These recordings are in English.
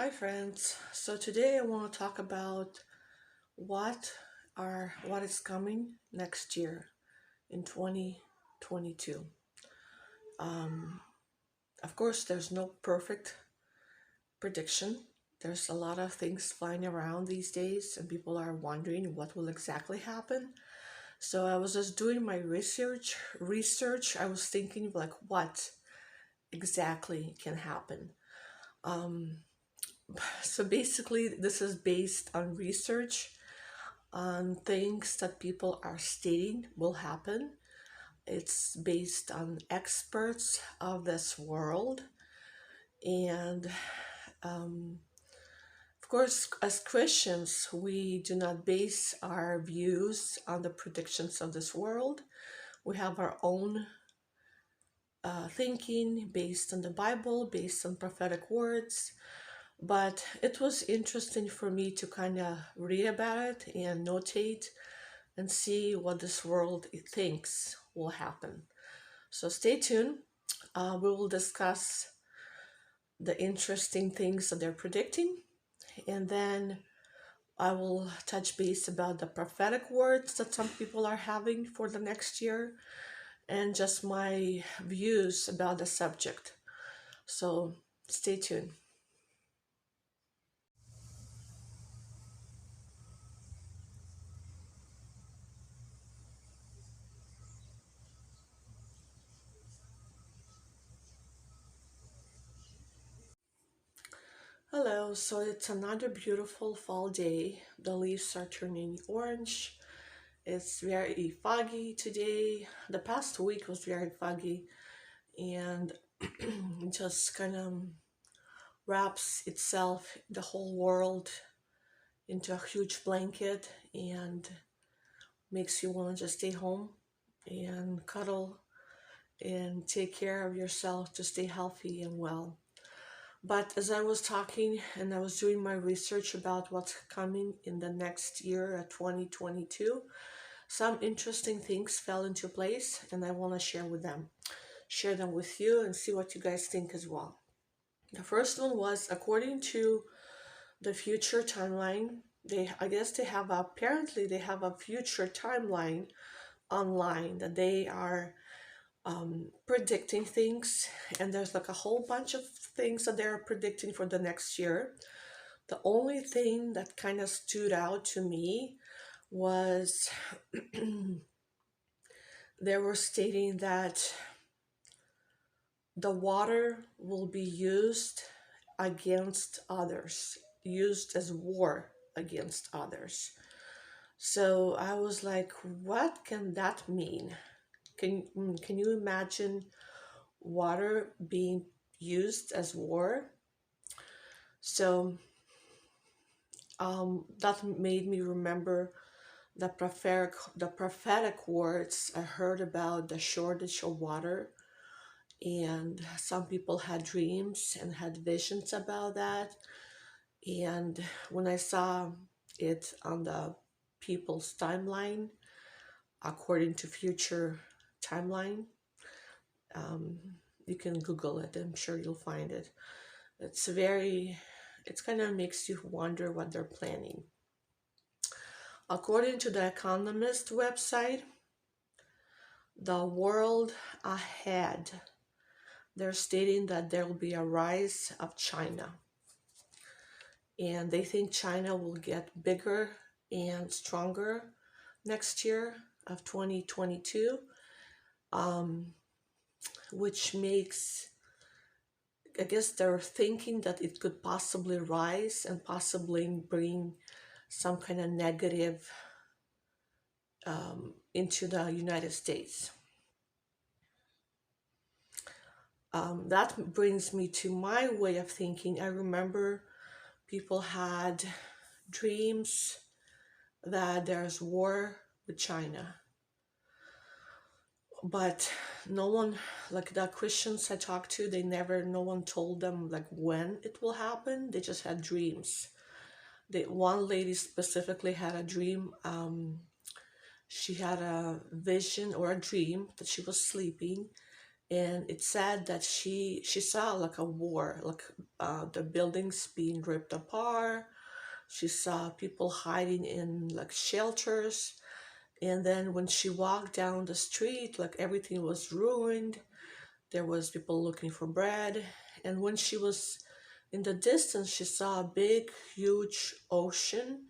Hi friends. So today I want to talk about what is coming next year in 2022. Um, of course, there's no perfect prediction. There's a lot of things flying around these days, and people are wondering what will exactly happen. So I was just doing my research. I was thinking like what exactly can happen. Um, so basically, this is based on research on things that people are stating will happen. It's based on experts of this world. And um, of course, as Christians, we do not base our views on the predictions of this world. We have our own thinking based on the Bible, based on prophetic words. But it was interesting for me to kind of read about it and notate and see what this world thinks will happen. So stay tuned. We will discuss the interesting things that they're predicting, and then I will touch base about the prophetic words that some people are having for the next year and just my views about the subject. So stay tuned. Hello, so it's another beautiful fall day. The leaves are turning orange. It's very foggy today. The past week was very foggy and just kind of wraps itself, the whole world, into a huge blanket and makes you want to just stay home and cuddle and take care of yourself to stay healthy and well. But as I was talking and I was doing my research about what's coming in the next year, 2022, some interesting things fell into place and I want to share them with you and see what you guys think as well. The first one was according to the future timeline. I guess they have a future timeline online that they are predicting things, and there's like a whole bunch of things that they're predicting for the next year. The only thing that kind of stood out to me was they were stating that the water will be used against others, used as war against others. So I was like, what can that mean? Can you imagine water being used as war? So that made me remember the prophetic words I heard about the shortage of water, and some people had dreams and had visions about that. And when I saw it on the people's timeline, according to future timeline, um, you can Google it. I'm sure you'll find it. It's very, it kind of makes you wonder what they're planning. According to the Economist website, the world ahead, they're stating that there will be a rise of China. And they think China will get bigger and stronger next year of 2022, um, which makes, I guess they're thinking that it could possibly rise and possibly bring some kind of negative into the United States. That brings me to my way of thinking. I remember people had dreams that there's war with China, but no one, like the Christians I talked to, no one told them like when it will happen. They just had dreams. One lady specifically had a dream. She had a vision or a dream that she was sleeping, and it said that she saw like a war, like the buildings being ripped apart. She saw people hiding in like shelters, and then when she walked down the street, like everything was ruined. There was people looking for bread, and when she was in the distance, she saw a big, huge ocean,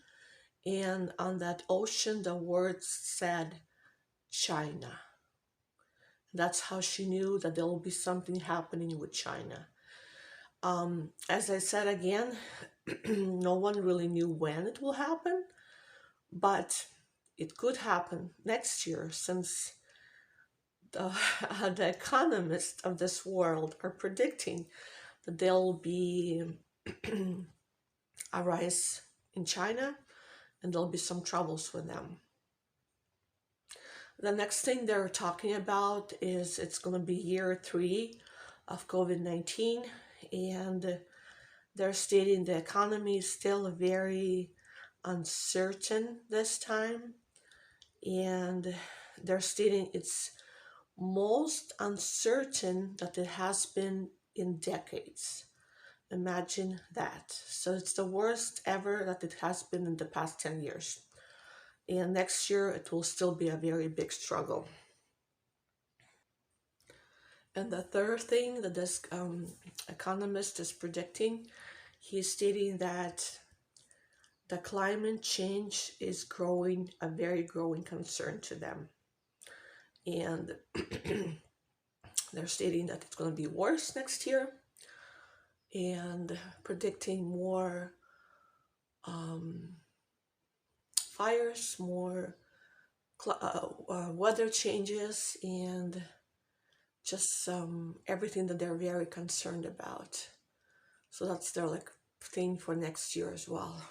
and on that ocean, the words said China. That's how she knew that there will be something happening with China. As I said again, no one really knew when it will happen, but it could happen next year since the, the economists of this world are predicting that there will be a rise in China and there'll be some troubles with them. The next thing they're talking about is it's going to be year 3 of COVID-19, and they're stating the economy is still very uncertain this time, and they're stating it's most uncertain that it has been in decades. Imagine that. So it's the worst ever that it has been in the past 10 years. And next year it will still be a very big struggle. And the third thing that this economist is predicting, he's stating that the climate change is growing, a very growing concern to them. And they're stating that it's going to be worse next year and predicting more fires, more weather changes, and just everything that they're very concerned about. So that's their like thing for next year as well.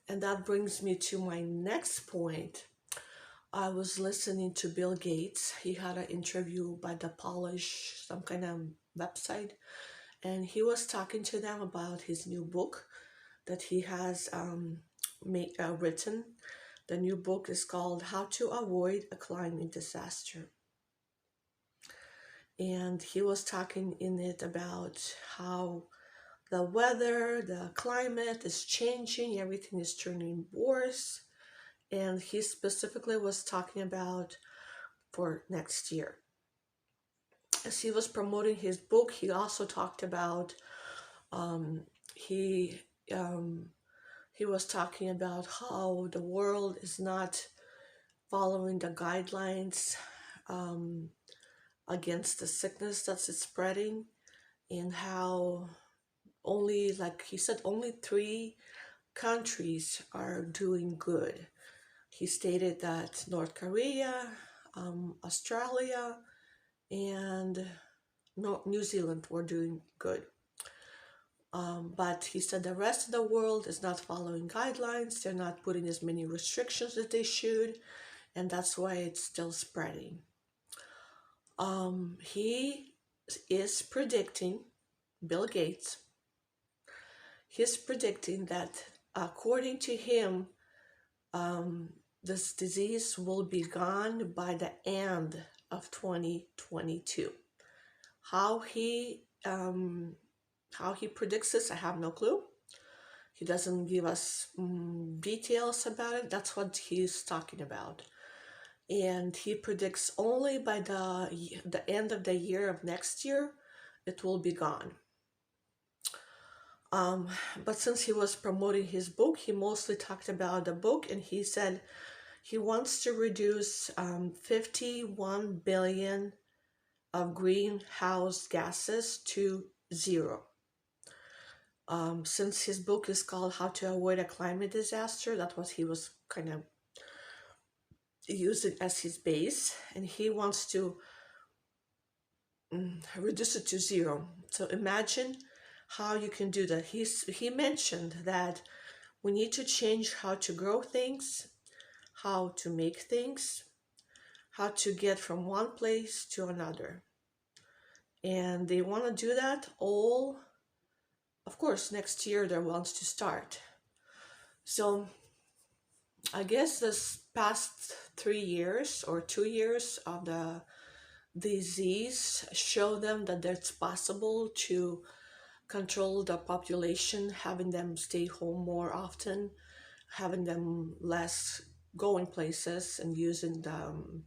And that brings me to my next point. I was listening to Bill Gates. He had an interview by the Polish, some kind of website, and he was talking to them about his new book that he has written. The new book is called How to Avoid a Climate Disaster. And he was talking in it about how the weather, the climate is changing, everything is turning worse. And he specifically was talking about for next year. As he was promoting his book, he also talked about he he was talking about how the world is not following the guidelines against the sickness that's spreading, and how only, like he said, only 3 countries are doing good. He stated that North Korea, Australia, and New Zealand were doing good. But he said the rest of the world is not following guidelines. They're not putting as many restrictions as they should, and that's why it's still spreading. He is predicting, Bill Gates, he's predicting that according to him, this disease will be gone by the end of 2022. How he predicts this, I have no clue. He doesn't give us details about it. That's what he's talking about. And he predicts only by the end of the year of next year, it will be gone. But since he was promoting his book, he mostly talked about the book, and he said he wants to reduce 51 billion of greenhouse gases to 0. Since his book is called How to Avoid a Climate Disaster, that's what he was kind of using as his base, and he wants to reduce it to 0. So imagine how you can do that. He mentioned that we need to change how to grow things, how to make things, how to get from one place to another. And they want to do that all, of course, next year they want to start. So I guess this past 3 years or 2 years of the disease, show them that it's possible to control the population, having them stay home more often, having them less going places and using the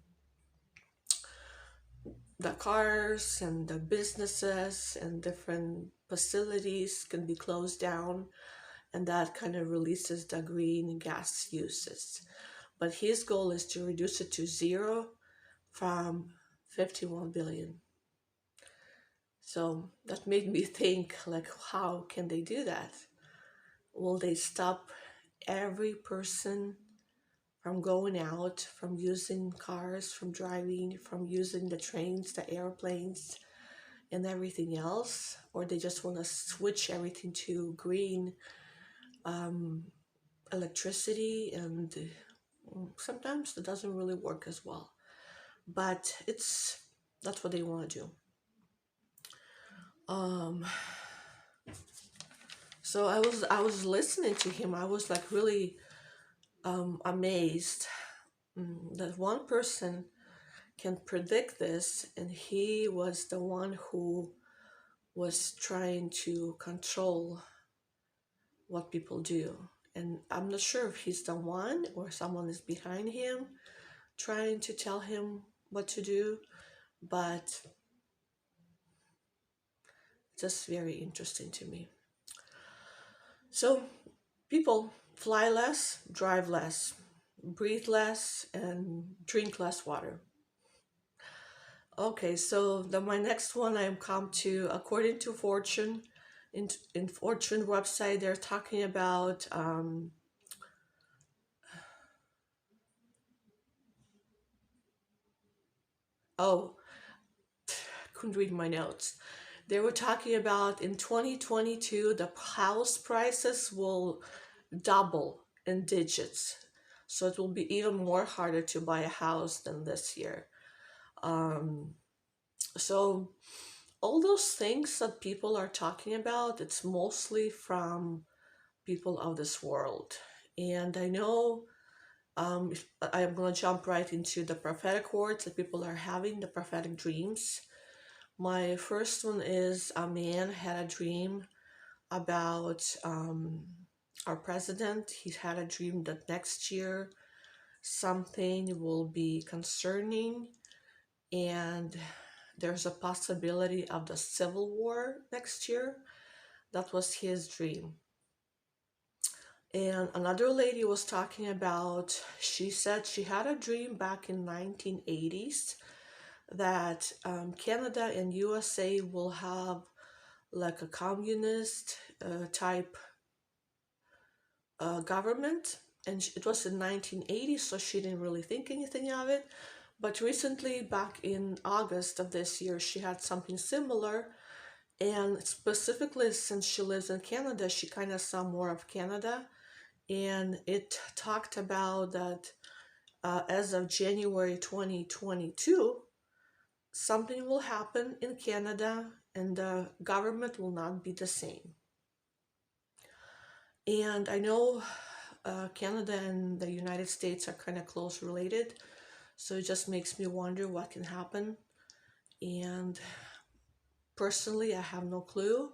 cars, and the businesses and different facilities can be closed down, and that kind of releases the green gas uses. But his goal is to reduce it to zero from 51 billion. So that made me think, like, how can they do that? Will they stop every person from going out, from using cars, from driving, from using the trains, the airplanes, and everything else? Or they just want to switch everything to green um, electricity? And sometimes it doesn't really work as well. But that's what they want to do. Um, so I was listening to him. I was like really amazed that one person can predict this, and he was the one who was trying to control what people do. And I'm not sure if he's the one or someone is behind him trying to tell him what to do, but just very interesting to me. So, people fly less, drive less, breathe less, and drink less water. Okay, so my next one I am come to, according to Fortune, in Fortune website, they're talking about oh, couldn't read my notes. They were talking about in 2022 the house prices will double in digits, so it will be even more harder to buy a house than this year. Um, so all those things that people are talking about, it's mostly from people of this world. And I know I am going to jump right into the prophetic words that people are having, the prophetic dreams. My first one is a man had a dream about our president. He had a dream that next year something will be concerning, and there's a possibility of the civil war next year. That was his dream. And another lady was talking about, she said she had a dream back in 1980s that Canada and USA will have like a communist type government. And it was in 1980, so she didn't really think anything of it. But recently, back in August of this year, she had something similar. And specifically, since she lives in Canada, she kind of saw more of Canada. And it talked about that as of January 2022, something will happen in Canada and the government will not be the same. And I know Canada and the United States are kind of close related, so it just makes me wonder what can happen. And personally, I have no clue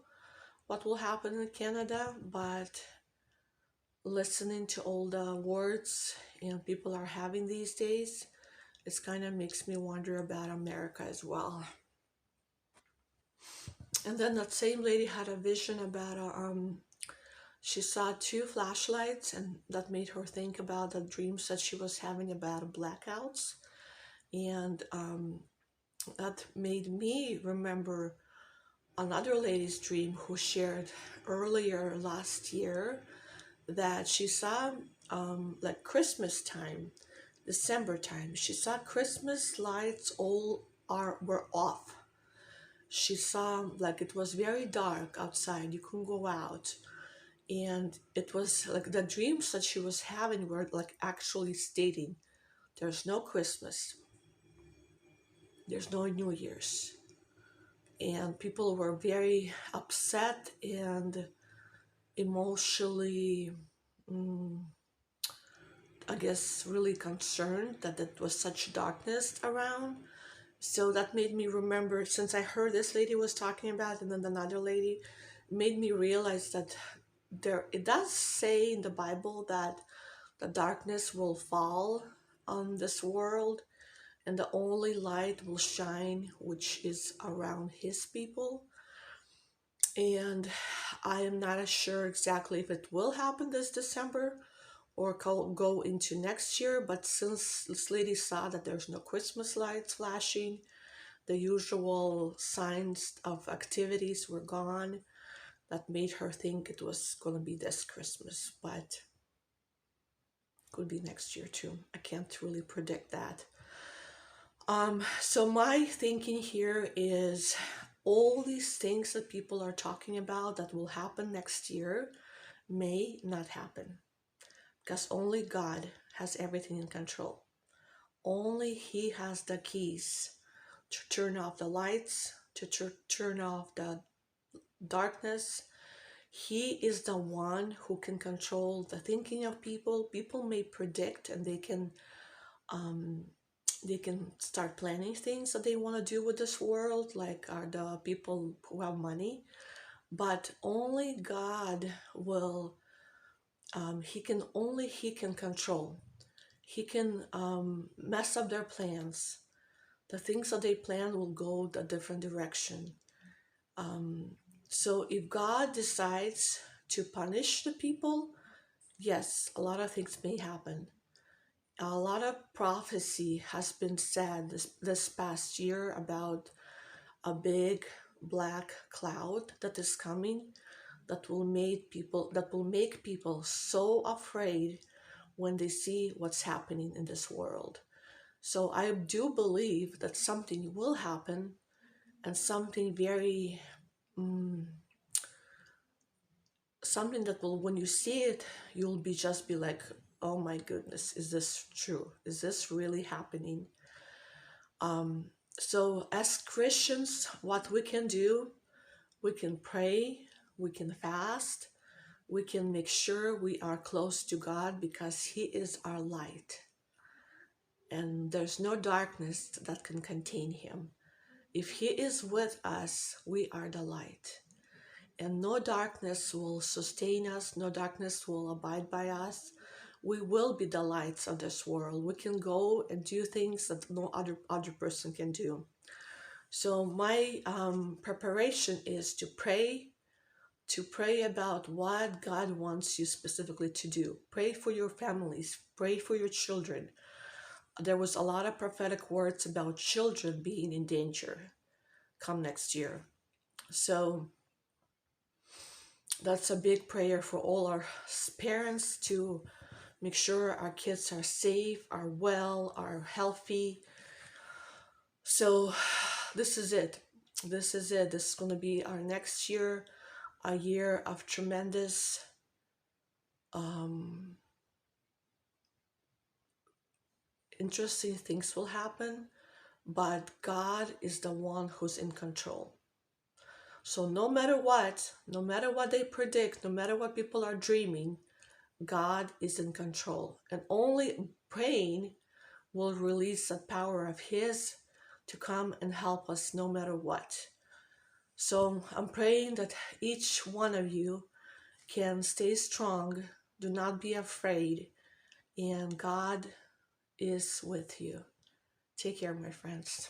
what will happen in Canada, but listening to all the words and people are having these days, it kind of makes me wonder about America as well. And then that same lady had a vision about she saw two flashlights, and that made her think about the dreams that she was having about blackouts. And that made me remember another lady's dream who shared earlier last year that she saw like Christmas time, December time. She saw Christmas lights all were off. She saw like it was very dark outside. You couldn't go out. And it was like the dreams that she was having were like actually stating there's no Christmas, there's no New Year's. And people were very upset and emotionally, mm, I guess, really concerned that there was such darkness around. So that made me remember, since I heard this lady was talking about, and then another lady, made me realize that it does say in the Bible that the darkness will fall on this world, and the only light will shine, which is around His people. And I am not sure exactly if it will happen this December or go into next year. But since this lady saw that there's no Christmas lights flashing, the usual signs of activities were gone, that made her think it was going to be this Christmas, but could be next year too. I can't really predict that. So my thinking here is all these things that people are talking about that will happen next year may not happen, because only God has everything in control. Only He has the keys to turn off the lights, to turn off the darkness. He is the one who can control the thinking of people. People may predict, and um, they can start planning things that they want to do with this world, like are the people who have money. But only God will. He can control. He can mess up their plans. The things that they plan will go a different direction. Um, so if God decides to punish the people, yes, a lot of things may happen. A lot of prophecy has been said this past year about a big black cloud that is coming, that will make people so afraid when they see what's happening in this world. So I do believe that something will happen, and something very something that will, when you see it, you'll be like, oh my goodness, is this true? Is this really happening? So as Christians, what we can do, we can pray, we can fast, we can make sure we are close to God, because He is our light, and there's no darkness that can contain Him. If He is with us, we are the light, and no darkness will sustain us, no darkness will abide by us. We will be the lights of this world. We can go and do things that no other person can do. So my preparation is to pray about what God wants you specifically to do. Pray for your families, pray for your children. There was a lot of prophetic words about children being in danger come next year. So that's a big prayer for all our parents, to make sure our kids are safe, are well, are healthy. So this is it. This is it. This is going to be our next year, a year of tremendous interesting things will happen, but God is the one who's in control. So no matter what they predict, no matter what people are dreaming, God is in control. And only praying will release the power of His to come and help us no matter what. So I'm praying that each one of you can stay strong, do not be afraid, and God is with you. Take care, my friends.